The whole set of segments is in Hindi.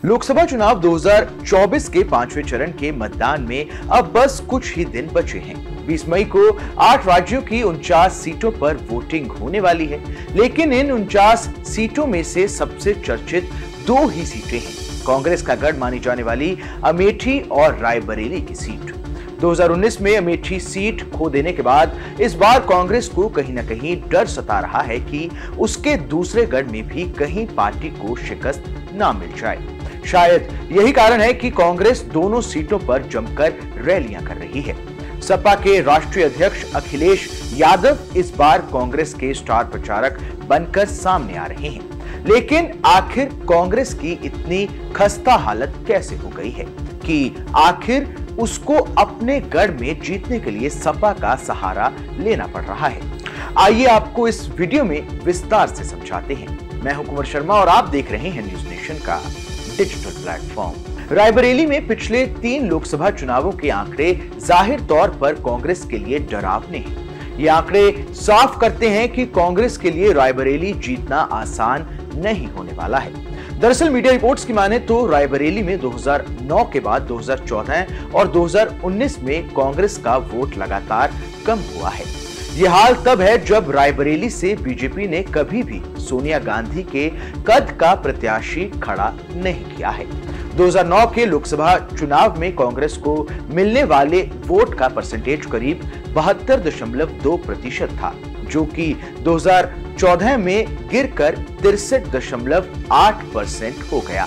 लोकसभा चुनाव 2024 के 5वें चरण के मतदान में अब बस कुछ ही दिन बचे हैं। 20 मई को 8 राज्यों की 49 सीटों पर वोटिंग होने वाली है, लेकिन इन 49 सीटों में से सबसे चर्चित 2 ही सीटें हैं। कांग्रेस का गढ़ मानी जाने वाली अमेठी और रायबरेली की सीट। 2019 में अमेठी सीट खो देने के बाद इस बार कांग्रेस को कहीं न कहीं डर सता रहा है कि उसके दूसरे गढ़ में भी कहीं पार्टी को शिकस्त ना मिल जाए। शायद यही कारण है कि कांग्रेस दोनों सीटों पर जमकर रैलियां कर रही है। सपा के राष्ट्रीय अध्यक्ष अखिलेश यादव इस बार कांग्रेस के स्टार प्रचारक बनकर सामने आ रहे हैं। लेकिन आखिर कांग्रेस की इतनी खस्ता हालत कैसे हो गई है कि आखिर उसको अपने गढ़ में जीतने के लिए सपा का सहारा लेना पड़ रहा है। आइए आपको इस वीडियो में विस्तार से समझाते हैं। मैं हूं कुमार शर्मा और आप देख रहे हैं न्यूज नेशन का डिजिटल प्लेटफॉर्म। रायबरेली में पिछले 3 लोकसभा चुनावों के आंकड़े जाहिर तौर पर कांग्रेस के लिए डरावने हैं। ये आंकड़े साफ करते हैं कि कांग्रेस के लिए रायबरेली जीतना आसान नहीं होने वाला है। दरअसल मीडिया रिपोर्ट्स की माने तो रायबरेली में 2009 के बाद 2014 और 2019 में कांग्रेस का वोट लगातार कम हुआ है। यह हाल तब है जब रायबरेली से बीजेपी ने कभी भी सोनिया गांधी के कद का प्रत्याशी खड़ा नहीं किया है। 2009 के लोकसभा चुनाव में कांग्रेस को मिलने वाले वोट का परसेंटेज करीब 72.2% था, जो कि 2014 में गिरकर 63.8% हो गया।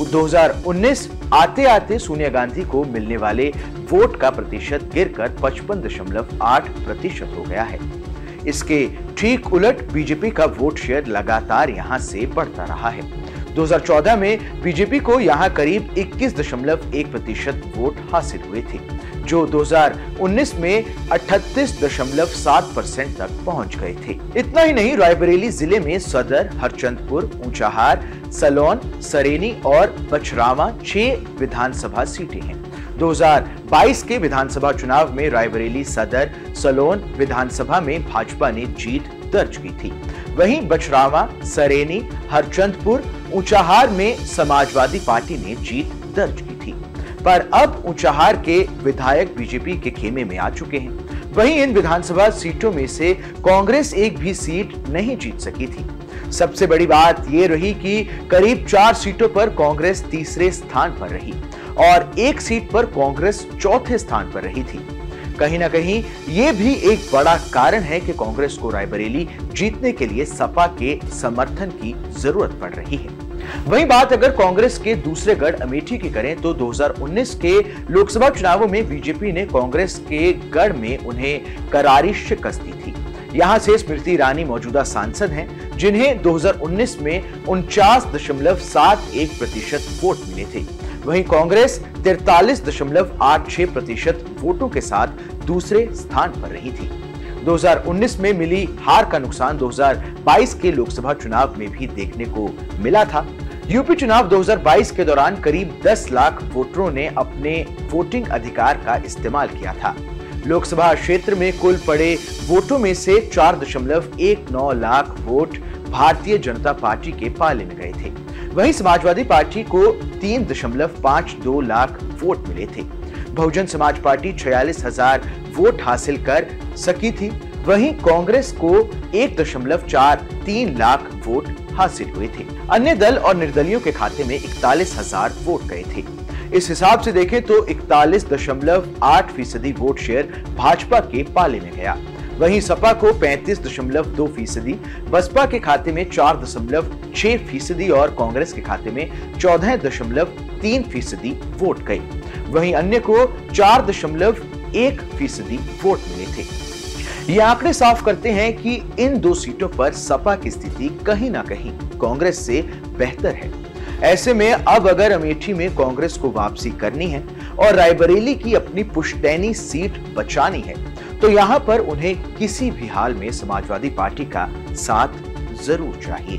2019 आते आते सोनिया गांधी को मिलने वाले वोट का प्रतिशत गिरकर 55.8% हो गया है। इसके ठीक उलट बीजेपी का वोट शेयर लगातार यहां से बढ़ता रहा है। 2014 में बीजेपी को यहां करीब 21.1% वोट हासिल हुए थे, जो 2019 में 38.7% तक पहुंच गए थे। इतना ही नहीं, रायबरेली जिले में सदर, हरचंदपुर, ऊंचाहार, सलोन, सरेनी और बछरावा 6 विधानसभा सीटें हैं। 2022 के विधानसभा चुनाव में रायबरेली सदर, सलोन विधानसभा में भाजपा ने जीत दर्ज की थी। वहीं बछरावा, सरेनी, हरचंदपुर, ऊंचाहार में समाजवादी पार्टी ने जीत दर्ज की थी। पर अब ऊंचाहार के विधायक बीजेपी के खेमे में आ चुके हैं। वहीं इन विधानसभा सीटों में से कांग्रेस एक भी सीट नहीं जीत सकी थी। सबसे बड़ी बात यह रही कि करीब 4 सीटों पर कांग्रेस तीसरे स्थान पर रही और 1 सीट पर कांग्रेस चौथे स्थान पर रही थी। कहीं ना कहीं ये भी एक बड़ा कारण है कि कांग्रेस को रायबरेली जीतने के लिए सपा के समर्थन की जरूरत पड़ रही है। वहीं बात अगर कांग्रेस के दूसरे गढ़ अमेठी की करें तो 2019 के लोकसभा चुनावों में बीजेपी ने कांग्रेस के गढ़ में उन्हें करारी शिकस्त दी थी। यहां से स्मृति ईरानी मौजूदा सांसद हैं, जिन्हें 2019 में 49.71% वोट मिले थे। वहीं कांग्रेस 43.86% वोटों के साथ दूसरे स्थान पर रही थी। 2019 में मिली हार का नुकसान 2022 के लोकसभा चुनाव में भी देखने को मिला था। यूपी चुनाव 2022 के दौरान करीब 10 लाख वोटरों ने अपने वोटिंग अधिकार का इस्तेमाल किया था। लोकसभा क्षेत्र में कुल पड़े वोटों में से 4.19 लाख वोट भारतीय जनता पार्टी के पाले में गए थे। वहीं समाजवादी पार्टी को 3.52 लाख वोट मिले थे। बहुजन समाज पार्टी 46,000 वोट हासिल कर सकी थी। वहीं कांग्रेस को 1.43 लाख वोट हासिल हुए थे। अन्य दल और निर्दलियों के खाते में 41,000 वोट गए थे। इस हिसाब से देखें तो 41.8% वोट शेयर भाजपा के पाले में गया। वहीं सपा को 35.2%, बसपा के खाते में 4.6% और कांग्रेस के खाते में 14.3% वोट गए। वहीं अन्य को 4.1% वोट मिले थे। ये आंकड़े साफ करते हैं कि इन 2 सीटों पर सपा की स्थिति कहीं ना कहीं कांग्रेस से बेहतर है। ऐसे में अब अगर अमेठी में कांग्रेस को वापसी करनी है और रायबरेली की अपनी पुश्तैनी सीट बचानी है, तो यहां पर उन्हें किसी भी हाल में समाजवादी पार्टी का साथ जरूर चाहिए।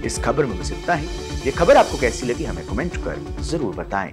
इस खबर में बस इतना ही। ये खबर आपको कैसी लगी हमें कमेंट कर जरूर बताएं।